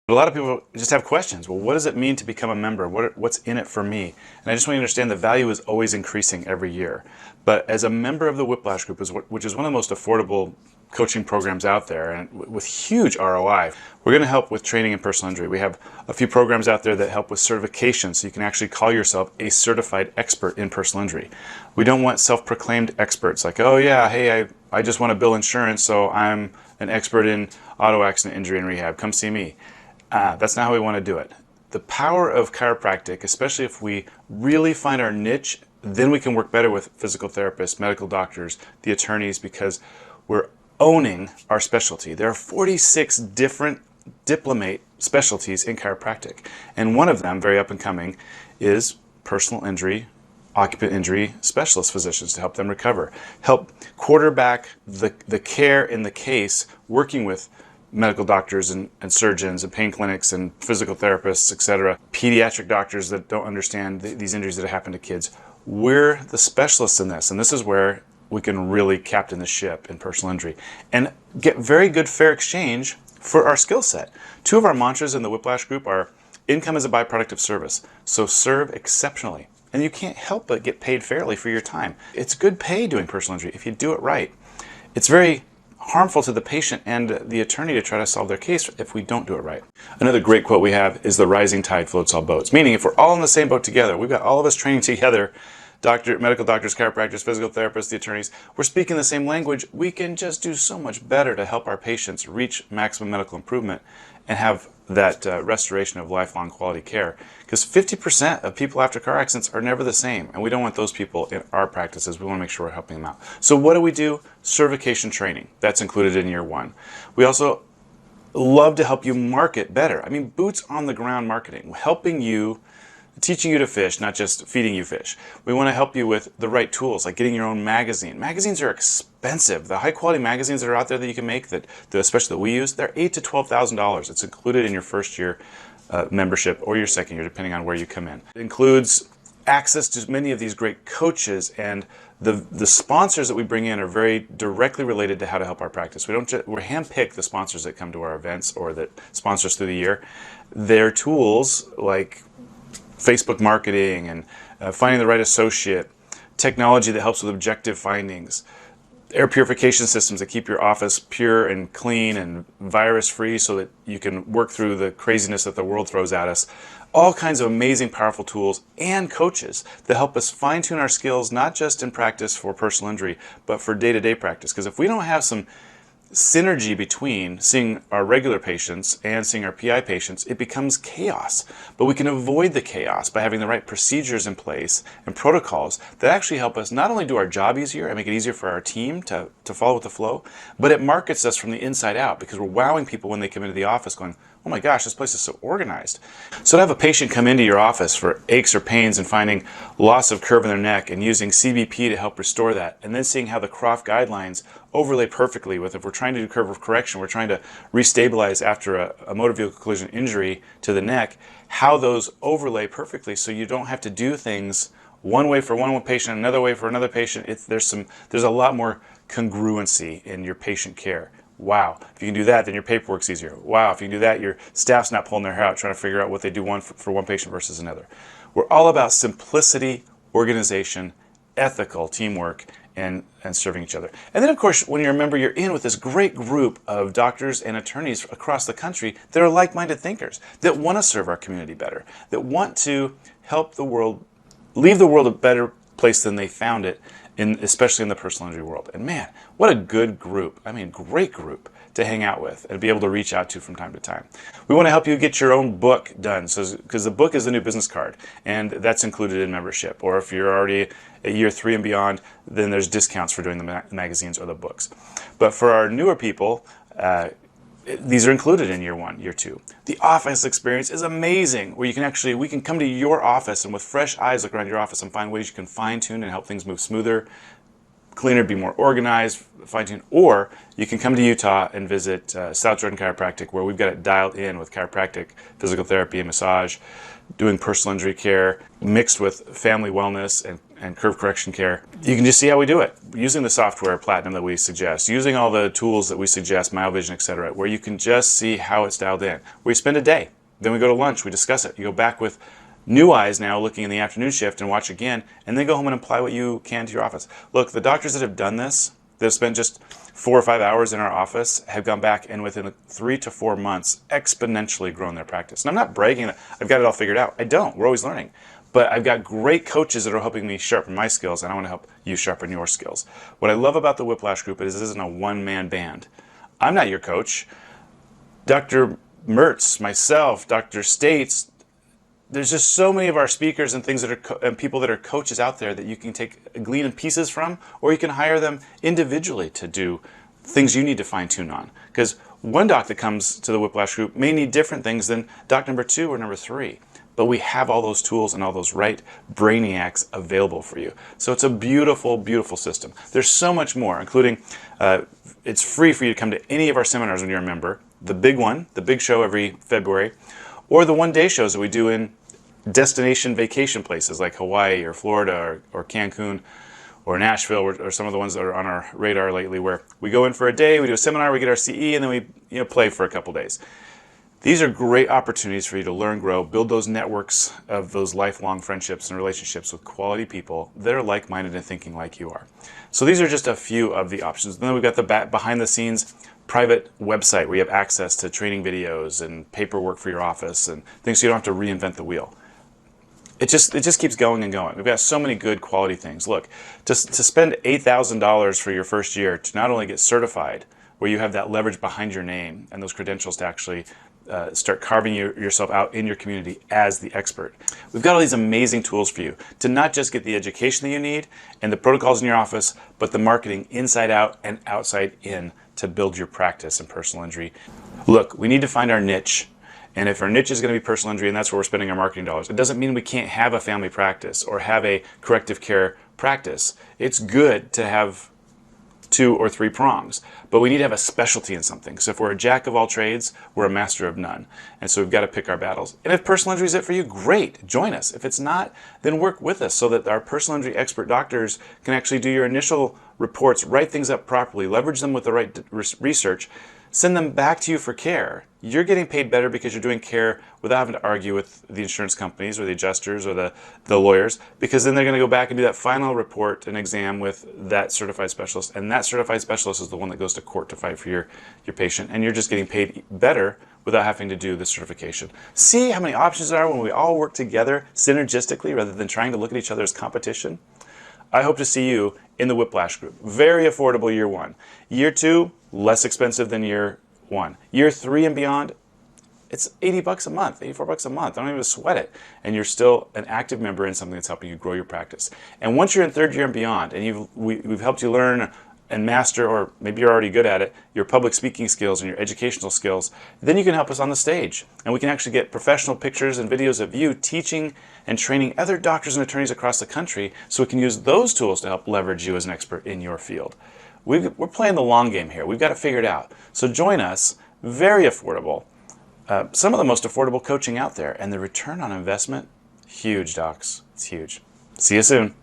But a lot of people just have questions. Well, what does it mean to become a member? What's in it for me? And I just want you to understand the value is always increasing every year. But as a member of the Whiplash Group, which is one of the most affordable coaching programs out there and with huge ROI, we're going to help with training in personal injury. We have a few programs out there that help with certification, so you can actually call yourself a certified expert in personal injury. We don't want self-proclaimed experts like, oh yeah, hey, I just want to bill insurance, so I'm an expert in auto accident injury and rehab. Come see me. That's not how we want to do it. The power of chiropractic, especially if we really find our niche, then we can work better with physical therapists, medical doctors, the attorneys, because we're owning our specialty. There are 46 different diplomate specialties in chiropractic, and one of them, very up and coming, is personal injury, occupant injury specialist physicians to help them recover, help quarterback the care in the case, working with medical doctors and surgeons and pain clinics and physical therapists, etc., pediatric doctors that don't understand these injuries that happen to kids. We're the specialists in this, and this is where we can really captain the ship in personal injury and get very good fair exchange for our skill set. Two of our mantras in the Whiplash Group are income is a byproduct of service, so serve exceptionally. And you can't help but get paid fairly for your time. It's good pay doing personal injury if you do it right. It's very harmful to the patient and the attorney to try to solve their case if we don't do it right. Another great quote we have is the rising tide floats all boats, meaning if we're all in the same boat together, we've got all of us training together, medical doctors, chiropractors, physical therapists, the attorneys, we're speaking the same language, we can just do so much better to help our patients reach maximum medical improvement and have that restoration of lifelong quality care. Because 50% of people after car accidents are never the same, and we don't want those people in our practices. We want to make sure we're helping them out. So what do we do? Certification training. That's included in year one. We also love to help you market better. I mean, boots on the ground marketing, helping you, teaching you to fish, not just feeding you fish. We want to help you with the right tools, like getting your own magazine. Magazines are expensive. The high quality magazines that are out there that you can make, especially that we use, they're $8,000 to $12,000. It's included in your first year membership or your second year, depending on where you come in. It includes access to many of these great coaches, and the sponsors that we bring in are very directly related to how to help our practice. We handpick the sponsors that come to our events or that sponsor us through the year. Their tools like Facebook marketing and finding the right associate, technology that helps with objective findings, air purification systems that keep your office pure and clean and virus free so that you can work through the craziness that the world throws at us. All kinds of amazing, powerful tools and coaches that help us fine tune our skills, not just in practice for personal injury, but for day-to-day practice. Because if we don't have some synergy between seeing our regular patients and seeing our PI patients, it becomes chaos. But we can avoid the chaos by having the right procedures in place and protocols that actually help us not only do our job easier and make it easier for our team to follow with the flow, but it markets us from the inside out because we're wowing people when they come into the office going, oh my gosh, this place is so organized. So to have a patient come into your office for aches or pains and finding loss of curve in their neck and using CBP to help restore that, and then seeing how the Croft guidelines overlay perfectly with, if we're trying to do curve of correction, we're trying to restabilize after a motor vehicle collision injury to the neck, how those overlay perfectly so you don't have to do things one way for one patient, another way for another patient. There's a lot more congruency in your patient care. Wow, if you can do that, then your paperwork's easier. Wow, if you can do that, your staff's not pulling their hair out trying to figure out what they do for one patient versus another. We're all about simplicity, organization, ethical teamwork, and serving each other. And then, of course, when you're a member, you're in with this great group of doctors and attorneys across the country that are like-minded thinkers, that want to serve our community better, that want to help the world, leave the world a better place than they found it, especially in the personal injury world. And man, what a good group. I mean, great group to hang out with and be able to reach out to from time to time. We want to help you get your own book done, because the book is the new business card, and that's included in membership. Or if you're already at year 3 and beyond, then there's discounts for doing the magazines or the books. But for our newer people, these are included in year 1, year 2. The office experience is amazing, where we can come to your office and with fresh eyes look around your office and find ways you can fine tune and help things move smoother, cleaner, be more organized, fine-tune. Or you can come to Utah and visit South Jordan Chiropractic, where we've got it dialed in with chiropractic, physical therapy, and massage, doing personal injury care, mixed with family wellness and curve correction care. You can just see how we do it using the software Platinum that we suggest, using all the tools that we suggest, MyoVision, etc., where you can just see how it's dialed in. We spend a day, then we go to lunch, we discuss it. You go back with new eyes now looking in the afternoon shift and watch again, and then go home and apply what you can to your office. Look, the doctors that have done this, that have spent just 4 or 5 hours in our office, have gone back and within 3 to 4 months exponentially grown their practice. And I'm not bragging that I've got it all figured out. I don't. We're always learning. But I've got great coaches that are helping me sharpen my skills, and I want to help you sharpen your skills. What I love about the Whiplash Group is this isn't a one-man band. I'm not your coach. Dr. Mertz, myself, Dr. States, there's just so many of our speakers and things that are and people that are coaches out there that you can glean in pieces from, or you can hire them individually to do things you need to fine-tune on. Because one doc that comes to the Whiplash Group may need different things than doc number 2 or number 3. But we have all those tools and all those right brainiacs available for you. So it's a beautiful, beautiful system. There's so much more, including it's free for you to come to any of our seminars when you're a member. The big one, the big show every February, or the one-day shows that we do in destination vacation places like Hawaii or Florida or Cancun or Nashville or some of the ones that are on our radar lately, where we go in for a day, we do a seminar, we get our CE, and then we play for a couple days. These are great opportunities for you to learn, grow, build those networks of those lifelong friendships and relationships with quality people that are like-minded and thinking like you are. So these are just a few of the options. Then we've got the behind-the-scenes private website where you have access to training videos and paperwork for your office and things so you don't have to reinvent the wheel. It just keeps going and going. We've got so many good quality things. Look, to spend $8,000 for your first year to not only get certified, where you have that leverage behind your name and those credentials to actually start carving yourself out in your community as the expert. We've got all these amazing tools for you to not just get the education that you need and the protocols in your office, but the marketing inside out and outside in to build your practice in personal injury. Look, we need to find our niche. And if our niche is going to be personal injury and that's where we're spending our marketing dollars, it doesn't mean we can't have a family practice or have a corrective care practice. It's good to have 2 or 3 prongs, but we need to have a specialty in something. So if we're a jack of all trades, we're a master of none. And so we've got to pick our battles. And if personal injury is it for you, great, join us. If it's not, then work with us so that our personal injury expert doctors can actually do your initial reports, write things up properly, leverage them with the right research, send them back to you for care. You're getting paid better because you're doing care without having to argue with the insurance companies or the adjusters or the lawyers, because then they're going to go back and do that final report and exam with that certified specialist, and that certified specialist is the one that goes to court to fight for your patient, and you're just getting paid better without having to do the certification. See how many options there are when we all work together synergistically rather than trying to look at each other as competition? I hope to see you in the Whiplash Group. Very affordable year 1. Year 2, less expensive than year 1. Year 3 and beyond, it's $80 a month, $84 a month. Don't even sweat it. And you're still an active member in something that's helping you grow your practice. And once you're in 3rd year and beyond, and we've helped you learn and master, or maybe you're already good at it, your public speaking skills and your educational skills, then you can help us on the stage. And we can actually get professional pictures and videos of you teaching and training other doctors and attorneys across the country so we can use those tools to help leverage you as an expert in your field. We're playing the long game here. We've got to figure it out. So join us. Very affordable. Some of the most affordable coaching out there. And the return on investment, huge, docs. It's huge. See you soon.